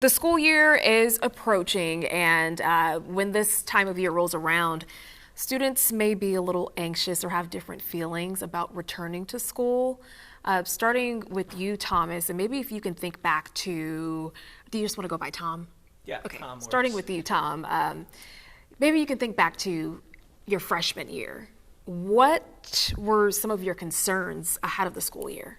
The school year is approaching, and when this time of year rolls around, students may be a little anxious or have different feelings about returning to school. Starting with you, Thomas, and maybe if you can think back to, do you just want to go by Tom? Yeah, Okay, Tom starting works. with you, Tom. Maybe you can think back to your freshman year. What were some of your concerns ahead of the school year?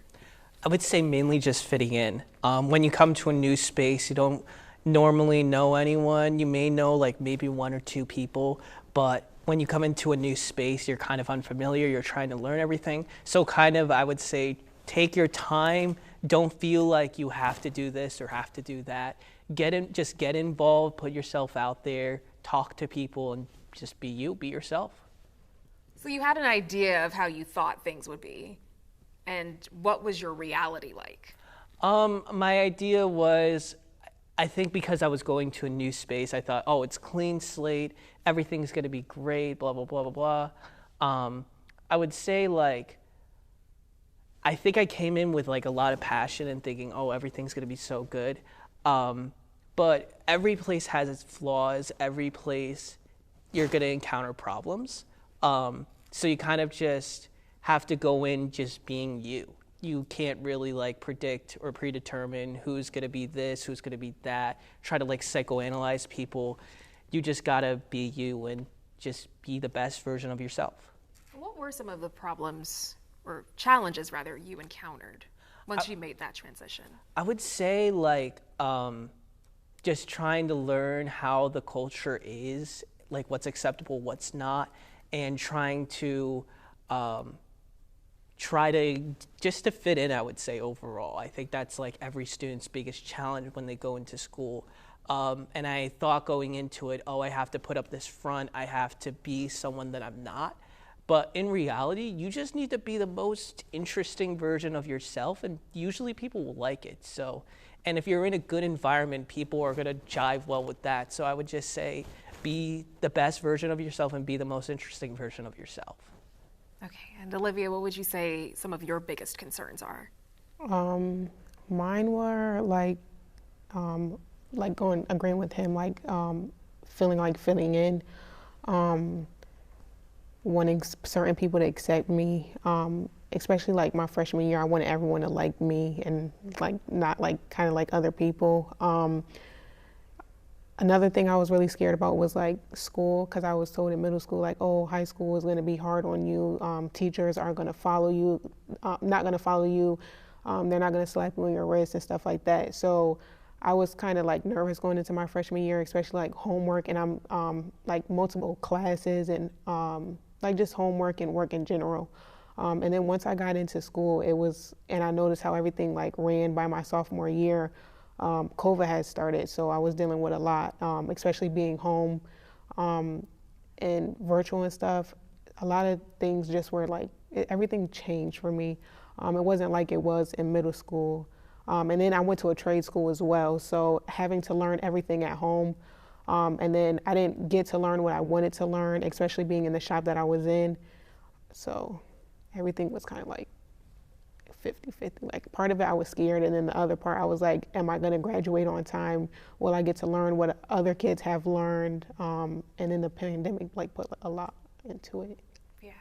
I would say mainly just fitting in. When you come to a new space, you don't normally know anyone. You may know like maybe one or two people, but when you come into a new space, you're kind of unfamiliar. You're trying to learn everything. So kind of, I would say, take your time. Don't feel like you have to do this or have to do that. Just get involved, put yourself out there, talk to people, and just be you, be yourself. So you had an idea of how you thought things would be, and what was your reality like? My idea was, I think because I was going to a new space, I thought, oh, it's clean slate, everything's gonna be great, blah, blah, blah, blah, blah. I would say like, I think I came in with like a lot of passion and thinking, oh, everything's gonna be so good. But every place has its flaws, every place you're gonna encounter problems. So you kind of just have to go in just being you. You can't really like predict or predetermine who's gonna be this, who's gonna be that, try to like psychoanalyze people. You just gotta be you and just be the best version of yourself. What were some of the problems or challenges rather you encountered once you made that transition? I would say like just trying to learn how the culture is, like what's acceptable, what's not, and trying to try to just to fit in, I would say overall. I think that's like every student's biggest challenge when they go into school. And I thought going into it, oh, I have to put up this front, I have to be someone that I'm not. But in reality, you just need to be the most interesting version of yourself, and usually people will like it. So, and if you're in a good environment, people are gonna jive well with that. So I would just say, be the best version of yourself and be the most interesting version of yourself. Okay, and Olivia, what would you say some of your biggest concerns are? Um, Mine were like going agreeing with him, feeling like fitting in, um, wanting certain people to accept me. Especially like my freshman year, I wanted everyone to like me and like not like kind of like other people. Another thing I was really scared about was like school, because I was told in middle school, like, oh, high school is going to be hard on you. Teachers are going to follow you, not going to follow you. They're not going to slap you on your wrist and stuff like that. So I was kind of like nervous going into my freshman year, especially like homework, and I'm like multiple classes and like just homework and work in general. And then once I got into school, and I noticed how everything like ran by my sophomore year. COVID had started, so I was dealing with a lot, especially being home and virtual and stuff. A lot of things just were like, everything changed for me. It wasn't like it was in middle school. And then I went to a trade school as well, so having to learn everything at home. And then I didn't get to learn what I wanted to learn, especially being in the shop that I was in. So everything was kind of like 50-50. Like part of it I was scared, and then the other part I was like, am I going to graduate on time? Will I get to learn what other kids have learned? And then the pandemic like put a lot into it. Yeah.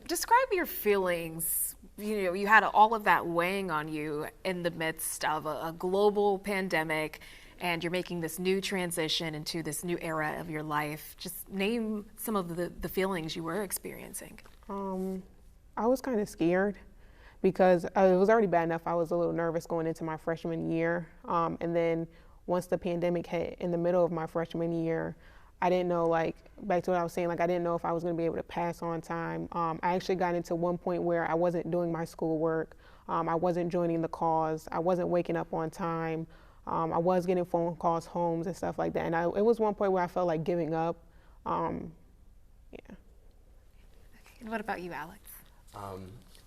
Describe your feelings. You know, you had all of that weighing on you in the midst of a global pandemic, and you're making this new transition into this new era of your life. Just name some of the feelings you were experiencing. I was kind of scared because it was already bad enough. I was a little nervous going into my freshman year. And then once the pandemic hit in the middle of my freshman year, I didn't know, like, back to what I was saying, like, I didn't know if I was going to be able to pass on time. I actually got into one point where I wasn't doing my schoolwork. I wasn't joining the cause. I wasn't waking up on time. I was getting phone calls home and stuff like that. And it was one point where I felt like giving up. Yeah. Okay. And what about you, Alex?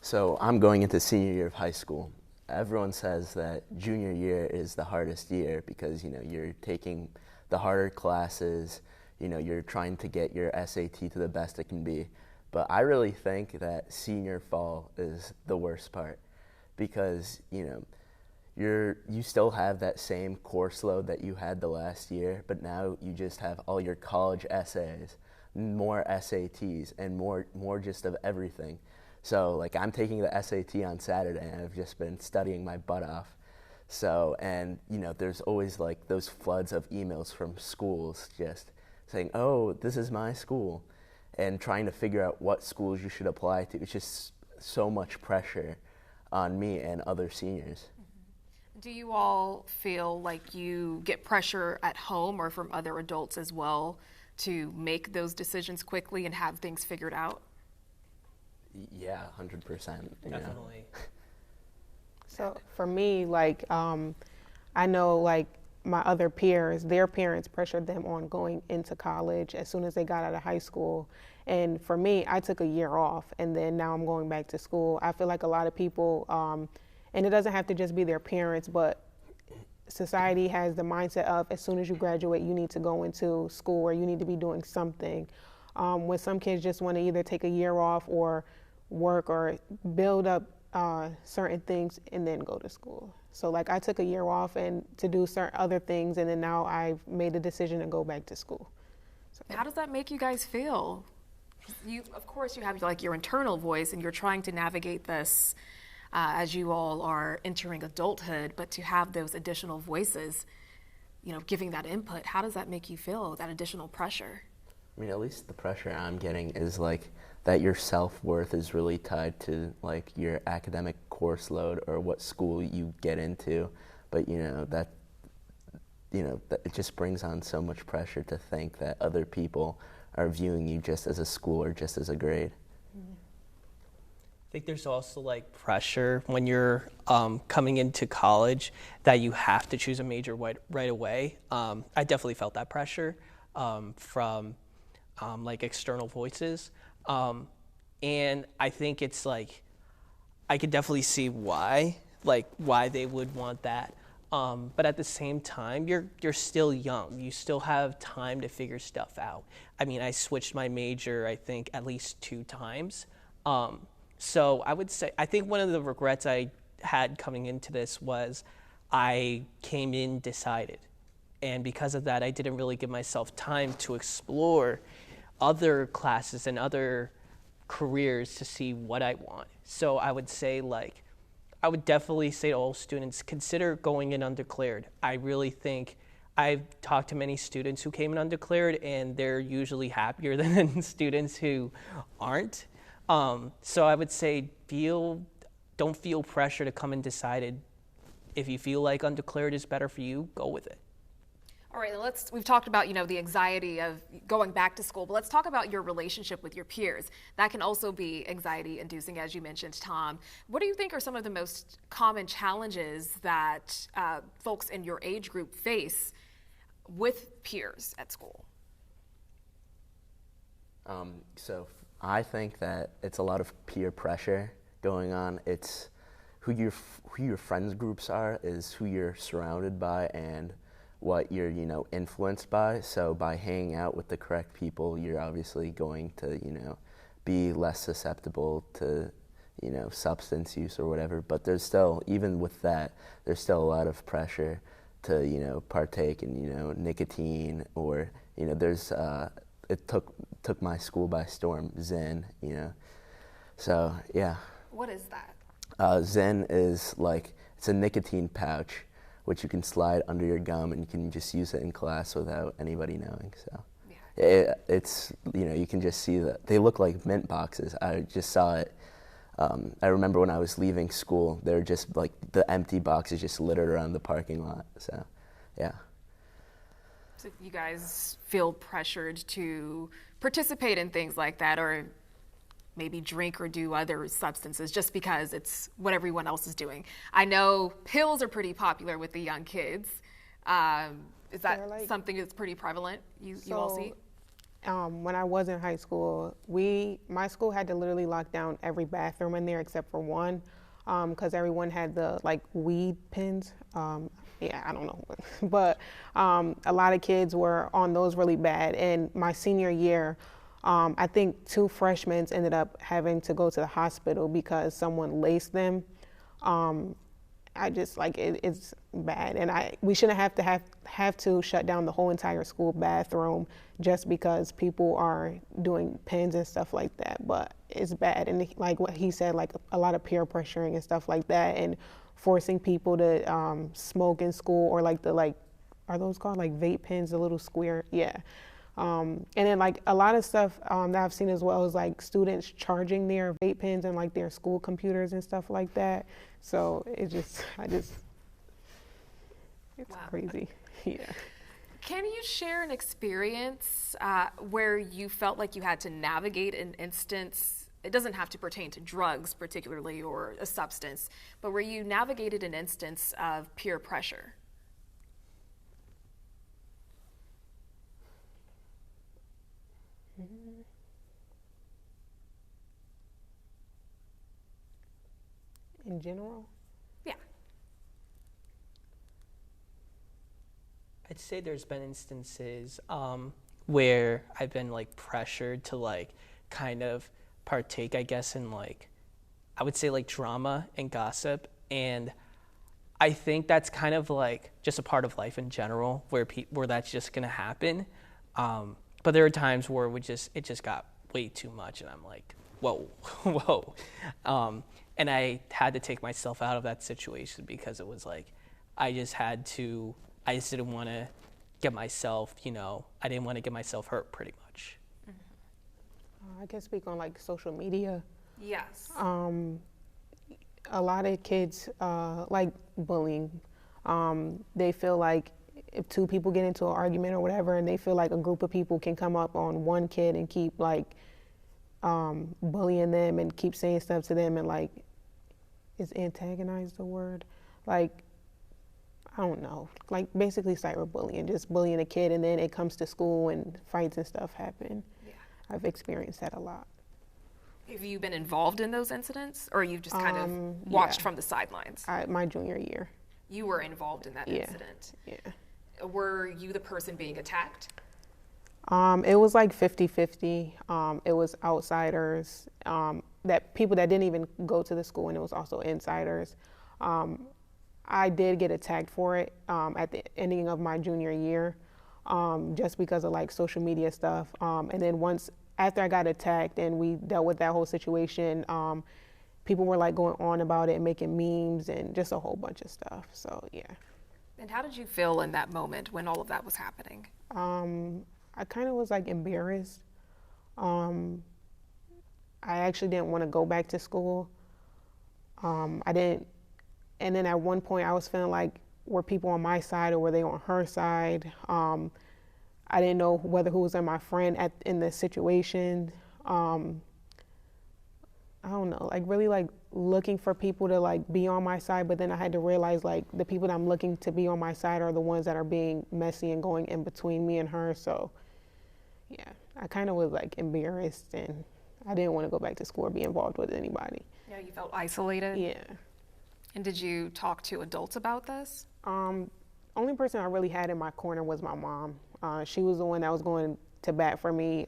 So I'm going into senior year of high school. Everyone says that junior year is the hardest year because, you know, you're taking the harder classes, you know, you're trying to get your SAT to the best it can be. But I really think that senior fall is the worst part because, you know, you still have that same course load that you had the last year, but now you just have all your college essays, more SATs, and more just of everything. So like I'm taking the SAT on Saturday, and I've just been studying my butt off. So, and you know, there's always like those floods of emails from schools just saying, oh, this is my school, and trying to figure out what schools you should apply to. It's just so much pressure on me and other seniors. Do you all feel like you get pressure at home or from other adults as well to make those decisions quickly and have things figured out? Yeah, 100%. Definitely. So for me, like, I know like my other peers, their parents pressured them on going into college as soon as they got out of high school. And for me, I took a year off, and then now I'm going back to school. I feel like a lot of people, and it doesn't have to just be their parents, but society has the mindset of as soon as you graduate, you need to go into school or you need to be doing something. When some kids just want to either take a year off or work or build up certain things and then go to school. So like I took a year off and to do certain other things, and then now I've made the decision to go back to school. So. How does that make you guys feel? Of course, you have like your internal voice, and you're trying to navigate this as you all are entering adulthood. But to have those additional voices, you know, giving that input, how does that make you feel? That additional pressure? I mean, at least the pressure I'm getting is like that your self-worth is really tied to like your academic course load or what school you get into. But that it just brings on so much pressure to think that other people are viewing you just as a school or just as a grade. I think there's also like pressure when you're coming into college that you have to choose a major right away. I definitely felt that pressure from like external voices. And I think it's like, I could definitely see why they would want that. But at the same time, you're still young. You still have time to figure stuff out. I mean, I switched my major, I think, at least 2 times. So I would say, I think one of the regrets I had coming into this was I came in decided. And because of that, I didn't really give myself time to explore other classes and other careers to see what I want. So I would say I would definitely say to all students, consider going in undeclared. I really think I've talked to many students who came in undeclared, and they're usually happier than students who aren't. So I would say don't feel pressure to come in decided. If you feel like undeclared is better for you, go with it. All right, we've talked about, the anxiety of going back to school, but let's talk about your relationship with your peers. That can also be anxiety inducing, as you mentioned, Tom. What do you think are some of the most common challenges that folks in your age group face with peers at school? So I think that it's a lot of peer pressure going on. It's who your friends groups are, is who you're surrounded by, and what you're influenced by. So by hanging out with the correct people, you're obviously going to be less susceptible to substance use or whatever. But there's still, even with that, there's still a lot of pressure to partake in nicotine, or there's it took my school by storm, Zen. So yeah. What is that? Zen is it's a nicotine pouch which you can slide under your gum, and you can just use it in class without anybody knowing. So yeah. It's you can just see that they look like mint boxes. I just saw it. I remember when I was leaving school, they were just the empty boxes just littered around the parking lot. So yeah. So you guys feel pressured to participate in things like that, or maybe drink or do other substances just because it's what everyone else is doing? I know pills are pretty popular with the young kids. Is that something that's pretty prevalent you all see? When I was in high school, my school had to literally lock down every bathroom in there except for one, because everyone had the weed pens. Yeah, I don't know. But a lot of kids were on those really bad. And my senior year, I think 2 freshmen ended up having to go to the hospital because someone laced them. I just like it's bad, and we shouldn't have to shut down the whole entire school bathroom just because people are doing pens and stuff like that. But it's bad, and like what he said, like a lot of peer pressuring and stuff like that, and forcing people to smoke in school, or like are those called like vape pens, the little square? Yeah. And then like a lot of stuff that I've seen as well is like students charging their vape pens and like their school computers and stuff like that. So it's Wow. crazy. Yeah. Can you share an experience where you felt like you had to navigate an instance? It doesn't have to pertain to drugs particularly or a substance, but where you navigated an instance of peer pressure? In general? Yeah. I'd say there's been instances where I've been like pressured to like kind of partake, I guess, in like, I would say like drama and gossip. And I think that's kind of like just a part of life in general where that's just gonna happen. But there are times where it just got way too much, and I'm like, whoa, whoa. And I had to take myself out of that situation because it was like, I just didn't want to get myself, I didn't want to get myself hurt pretty much. I can speak on like social media. Yes. A lot of kids like bullying. They feel like if two people get into an argument or whatever, and they feel like a group of people can come up on one kid and keep like bullying them and keep saying stuff to them, and like, is antagonize the word? Like, I don't know, like basically cyberbullying, just bullying a kid, and then it comes to school and fights and stuff happen. Yeah. I've experienced that a lot. Have you been involved in those incidents, or you've just kind of watched from the sidelines? My junior year. You were involved in that incident. Yeah. Were you the person being attacked? It was like 50-50. It was outsiders, that people that didn't even go to the school, and it was also insiders. I did get attacked for it at the ending of my junior year, just because of like social media stuff. And then after I got attacked and we dealt with that whole situation, people were like going on about it and making memes and just a whole bunch of stuff. So yeah. And how did you feel in that moment when all of that was happening? I kind of was like embarrassed. I actually didn't want to go back to school. I didn't, and then at one point I was feeling like, were people on my side or were they on her side? I didn't know whether who was my friend in the situation. I don't know, like really like looking for people to like be on my side, but then I had to realize like the people that I'm looking to be on my side are the ones that are being messy and going in between me and her. So yeah, I kind of was like embarrassed, and I didn't want to go back to school or be involved with anybody. Yeah, you felt isolated? Yeah. And did you talk to adults about this? Only person I really had in my corner was my mom. She was the one that was going to bat for me.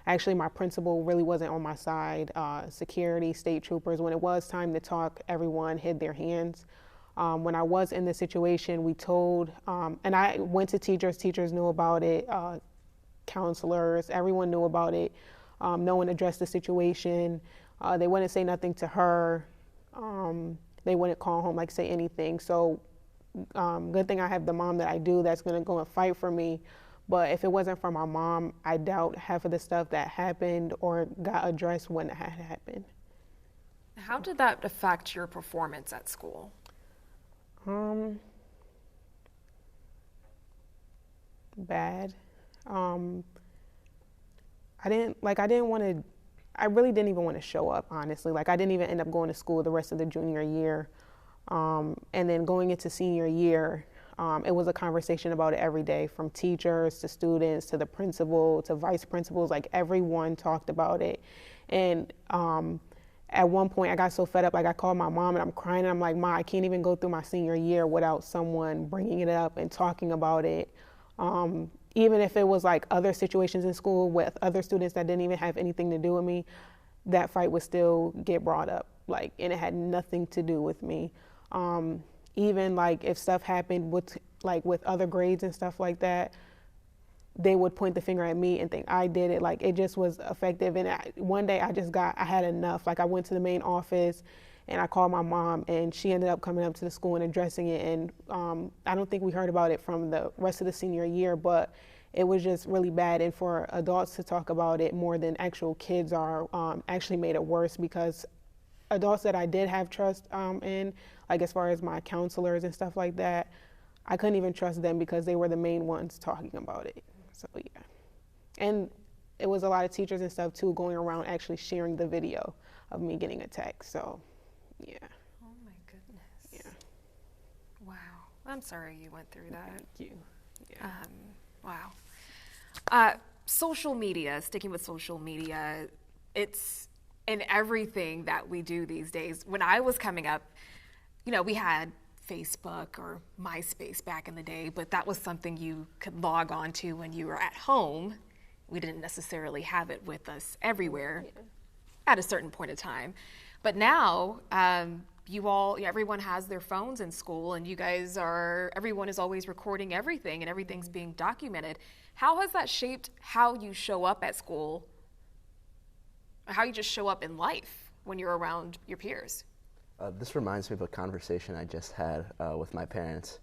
Actually, my principal really wasn't on my side. Security, state troopers, when it was time to talk, everyone hid their hands. When I was in the situation, we told, and I went to teachers. Teachers knew about it. Counselors, everyone knew about it. No one addressed the situation. They wouldn't say nothing to her. They wouldn't call home, like say anything. So good thing I have the mom that I do that's gonna go and fight for me. But if it wasn't for my mom, I doubt half of the stuff that happened or got addressed wouldn't have happened. How did that affect your performance at school? Bad. I really didn't even want to show up, honestly. Like I didn't even end up going to school the rest of the junior year. And then going into senior year, it was a conversation about it every day, from teachers to students to the principal to vice principals. Like everyone talked about it. And at one point I got so fed up, like I called my mom and I'm crying and I'm like, Ma, I can't even go through my senior year without someone bringing it up and talking about it. Even if it was like other situations in school with other students that didn't even have anything to do with me, that fight would still get brought up, like, and it had nothing to do with me. Even like if stuff happened with other grades and stuff like that, they would point the finger at me and think I did it. Like, it just was effective. And one day I had enough. Like, I went to the main office and I called my mom, and she ended up coming up to the school and addressing it. And I don't think we heard about it from the rest of the senior year, but it was just really bad. And for adults to talk about it more than actual kids are actually made it worse, because adults that I did have trust in, like as far as my counselors and stuff like that, I couldn't even trust them because they were the main ones talking about it. So yeah. And it was a lot of teachers and stuff too going around actually sharing the video of me getting attacked. So yeah. Oh my goodness. Yeah. Wow. I'm sorry you went through that. Thank you. Yeah. Wow. Social media, sticking with social media, it's in everything that we do these days. When I was coming up, we had Facebook or MySpace back in the day, but that was something you could log on to when you were at home. We didn't necessarily have it with us everywhere at a certain point of time. But now, everyone has their phones in school, and everyone is always recording everything, and everything's being documented. How has that shaped how you show up at school, how you just show up in life when you're around your peers? This reminds me of a conversation I just had with my parents.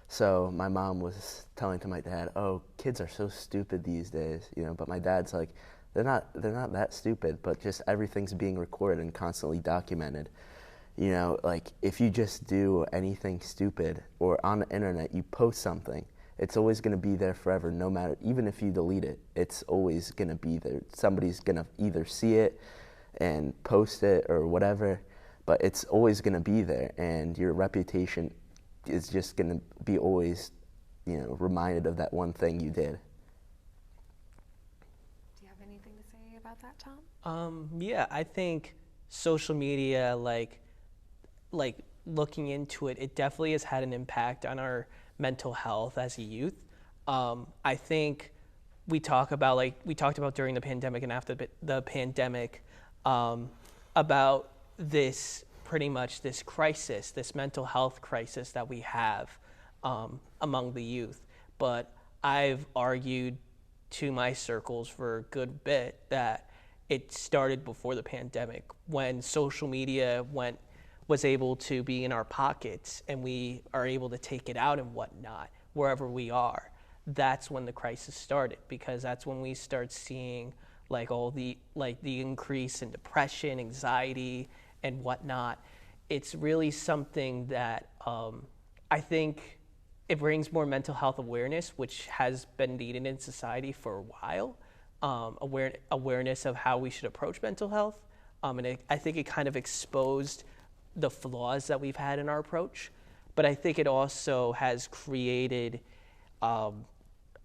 So my mom was telling to my dad, "Oh, kids are so stupid these days," But my dad's like, "They're not that stupid, but just everything's being recorded and constantly documented. Like if you just do anything stupid or on the internet, you post something, it's always going to be there forever, no matter, even if you delete it, it's always going to be there. Somebody's going to either see it and post it or whatever, but it's always going to be there, and your reputation is just going to be always, reminded of that one thing you did." Do you have anything to say about that, Tom? Yeah, I think social media, like looking into it, it definitely has had an impact on our mental health as a youth. I think we talked about during the pandemic and after the pandemic, about this crisis, this mental health crisis that we have among the youth. But I've argued to my circles for a good bit that it started before the pandemic, when social media was able to be in our pockets and we are able to take it out and whatnot wherever we are. That's when the crisis started, because that's when we start seeing the increase in depression, anxiety, and whatnot. It's really something that I think it brings more mental health awareness, which has been needed in society for a while. Awareness of how we should approach mental health. I think it kind of exposed the flaws that we've had in our approach. But I think it also has created, I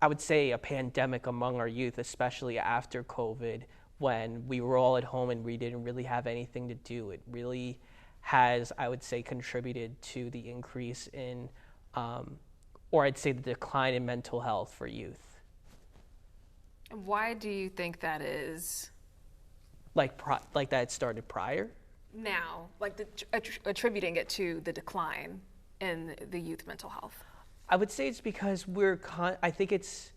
would say, a pandemic among our youth, especially after COVID, when we were all at home and we didn't really have anything to do. It really has, I would say, contributed to the increase in, or I'd say the decline in mental health for youth. Why do you think that is? Like that it started prior? Now, attributing it to the decline in the youth mental health. I would say it's because I think it's,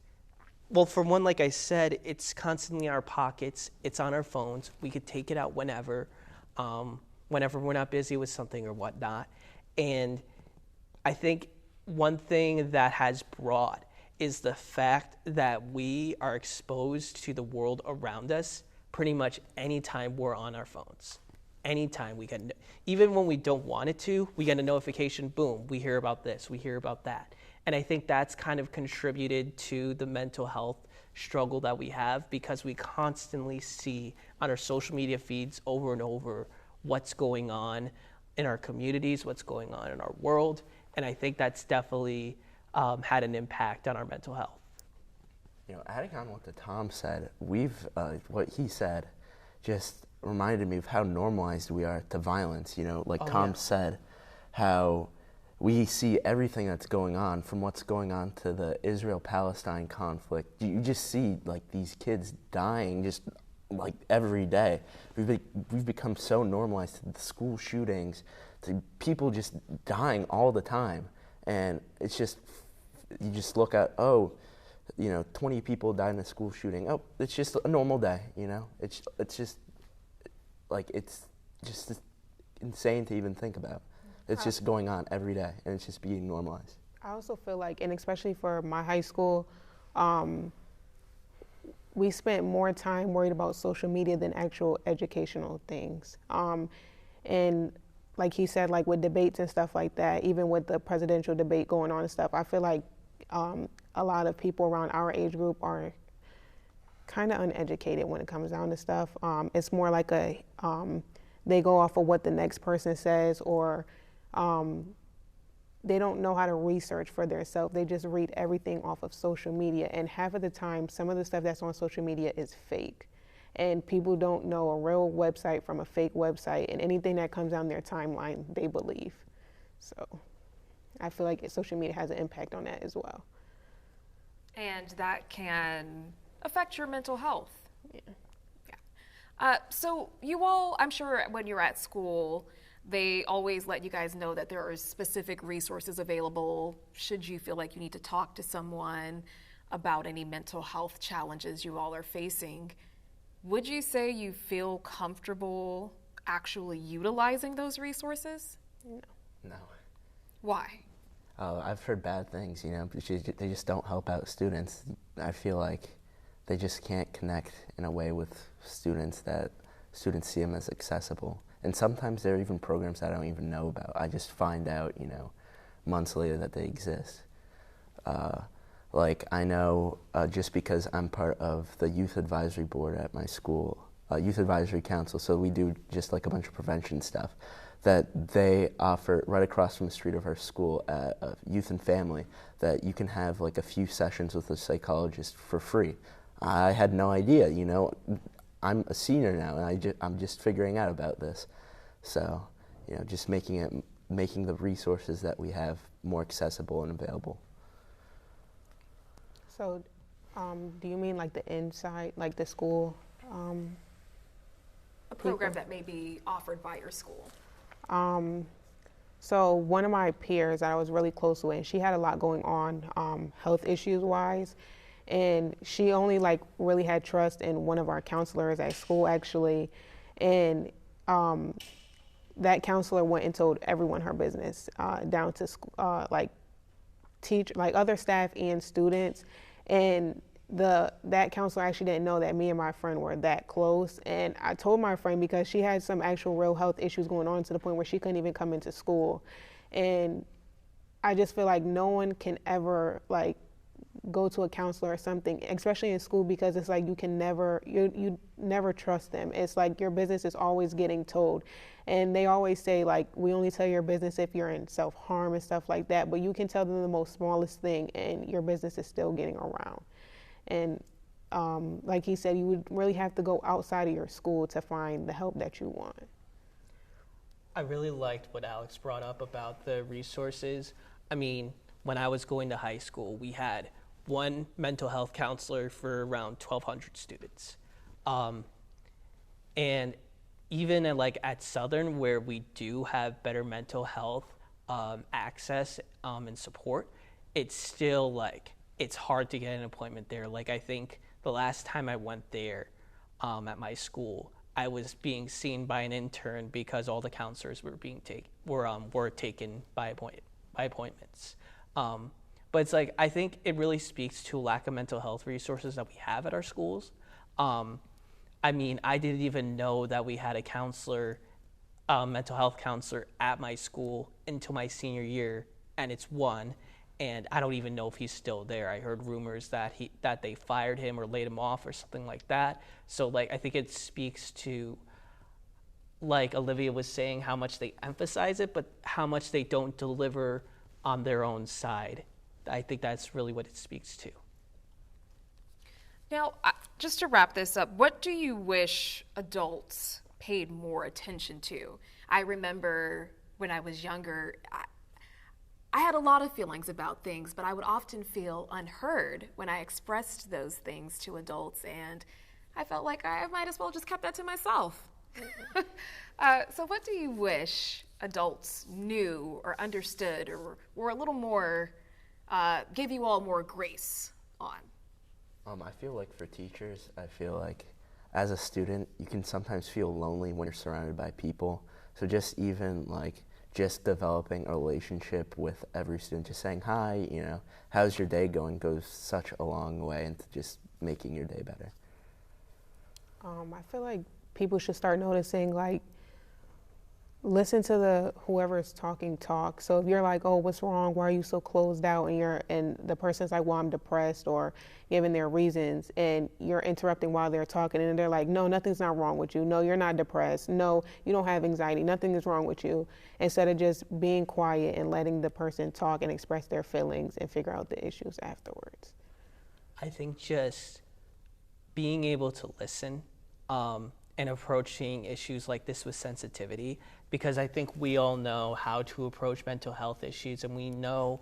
well, for one, like I said, it's constantly in our pockets. It's on our phones. We could take it out whenever we're not busy with something or whatnot. And I think one thing that has brought is the fact that we are exposed to the world around us pretty much anytime we're on our phones. Anytime we get, even when we don't want it to, we get a notification, boom, we hear about this, we hear about that. And I think that's kind of contributed to the mental health struggle that we have, because we constantly see on our social media feeds over and over what's going on in our communities, what's going on in our world. And I think that's definitely had an impact on our mental health. Adding on what Tom said, what he said just reminded me of how normalized we are to violence. Tom said, how we see everything that's going on, from what's going on to the Israel-Palestine conflict. You just see these kids dying just like every day. We've become so normalized to the school shootings, to people just dying all the time, and it's just, you just look at, 20 people died in a school shooting. Oh, it's just a normal day, It's just insane to even think about. It's just going on every day, and it's just being normalized. I also feel like, and especially for my high school, we spent more time worried about social media than actual educational things. And like he said, like with debates and stuff like that, even with the presidential debate going on and stuff, I feel like a lot of people around our age group are kind of uneducated when it comes down to stuff. It's more like they go off of what the next person says, or they don't know how to research for themselves. They just read everything off of social media. And half of the time, some of the stuff that's on social media is fake. And people don't know a real website from a fake website. And anything that comes down their timeline, they believe. So I feel like social media has an impact on that as well. And that can affect your mental health. Yeah. So you all, I'm sure when you're at school, they always let you guys know that there are specific resources available should you feel like you need to talk to someone about any mental health challenges you all are facing. Would you say you feel comfortable actually utilizing those resources? No. Why? I've heard bad things, they just don't help out students. I feel like they just can't connect in a way with students that students see them as accessible. And sometimes there are even programs that I don't even know about. I just find out, months later that they exist. Like I know just because I'm part of the youth advisory board at my school, youth advisory council, so we do just like a bunch of prevention stuff, that they offer right across from the street of our school at Youth and Family, that you can have like a few sessions with a psychologist for free. I had no idea, I'm a senior now, and I'm just figuring out about this. So, just making the resources that we have more accessible and available. So, do you mean like the inside, like the school? A program that may be offered by your school. So one of my peers that I was really close with, she had a lot going on, health issues wise. And she only like really had trust in one of our counselors at school actually. And that counselor went and told everyone her business, down to like other staff and students. And that counselor actually didn't know that me and my friend were that close. And I told my friend because she had some actual real health issues going on to the point where she couldn't even come into school. And I just feel like no one can ever like go to a counselor or something, especially in school, because it's like you never trust them. It's like your business is always getting told. And they always say like, we only tell your business if you're in self-harm and stuff like that, but you can tell them the most smallest thing and your business is still getting around. And like he said, you would really have to go outside of your school to find the help that you want. I really liked what Alex brought up about the resources. I mean, when I was going to high school, we had one mental health counselor for around 1,200 students. And even at Southern, where we do have better mental health access and support, it's still it's hard to get an appointment there. I think the last time I went there at my school, I was being seen by an intern because all the counselors were taken by appointments. But it's I think it really speaks to lack of mental health resources that we have at our schools. I mean, I didn't even know that we had a counselor, mental health counselor at my school until my senior year, and it's one. And I don't even know if he's still there. I heard rumors that they fired him or laid him off or something like that. So I think it speaks to, Olivia was saying, how much they emphasize it, but how much they don't deliver on their own side. I think that's really what it speaks to. Now, just to wrap this up, what do you wish adults paid more attention to? I remember when I was younger, I had a lot of feelings about things, but I would often feel unheard when I expressed those things to adults, and I felt like I might as well just kept that to myself. So what do you wish adults knew or understood or were a little more, gave you all more grace on? I feel like for teachers, I feel like as a student, you can sometimes feel lonely when you're surrounded by people. So just even like just developing a relationship with every student, just saying hi, how's your day going, goes such a long way into just making your day better. I feel like people should start noticing, like, listen to the whoever's talking talk. So if you're like, oh, what's wrong? Why are you so closed out? And the person's like, well, I'm depressed, or giving their reasons, and you're interrupting while they're talking, and they're like, no, nothing's not wrong with you. No, you're not depressed. No, you don't have anxiety. Nothing is wrong with you. Instead of just being quiet and letting the person talk and express their feelings and figure out the issues afterwards. I think just being able to listen and approaching issues like this with sensitivity, because I think we all know how to approach mental health issues, and we know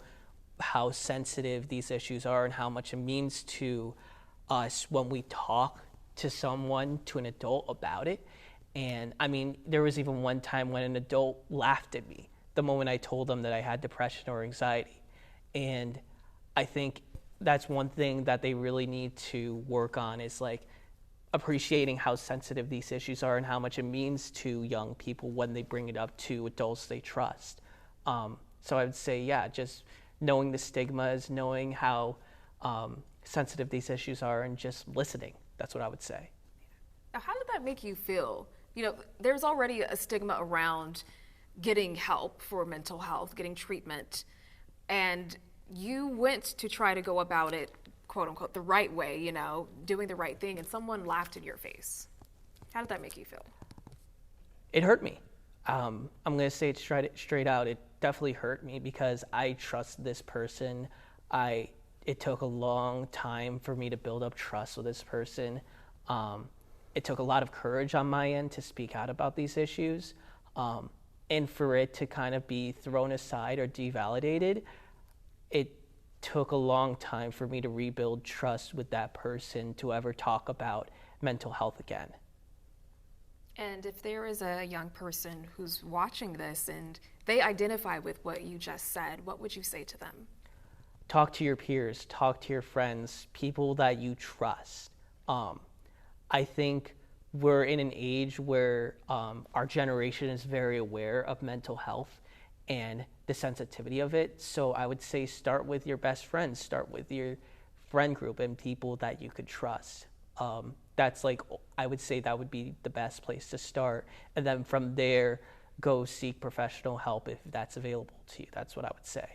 how sensitive these issues are and how much it means to us when we talk to someone, to an adult, about it. And I mean, there was even one time when an adult laughed at me the moment I told them that I had depression or anxiety. And I think that's one thing that they really need to work on, is like appreciating how sensitive these issues are and how much it means to young people when they bring it up to adults they trust. So I would say, yeah, just knowing the stigmas, knowing how sensitive these issues are, and just listening. That's what I would say. Now, how did that make you feel? There's already a stigma around getting help for mental health, getting treatment, and you went to try to go about it, quote unquote, the right way, doing the right thing, and someone laughed in your face. How did that make you feel? It hurt me. I'm going to say it straight out. It definitely hurt me because I trust this person. It took a long time for me to build up trust with this person. It took a lot of courage on my end to speak out about these issues. And for it to kind of be thrown aside or devalidated, it took a long time for me to rebuild trust with that person to ever talk about mental health again. And if there is a young person who's watching this and they identify with what you just said, what would you say to them? Talk to your peers, talk to your friends, people that you trust. I think we're in an age where our generation is very aware of mental health and the sensitivity of it. So I would say start with your best friends, start with your friend group and people that you could trust. That's like, I would say that would be the best place to start. And then from there, go seek professional help if that's available to you. That's what I would say.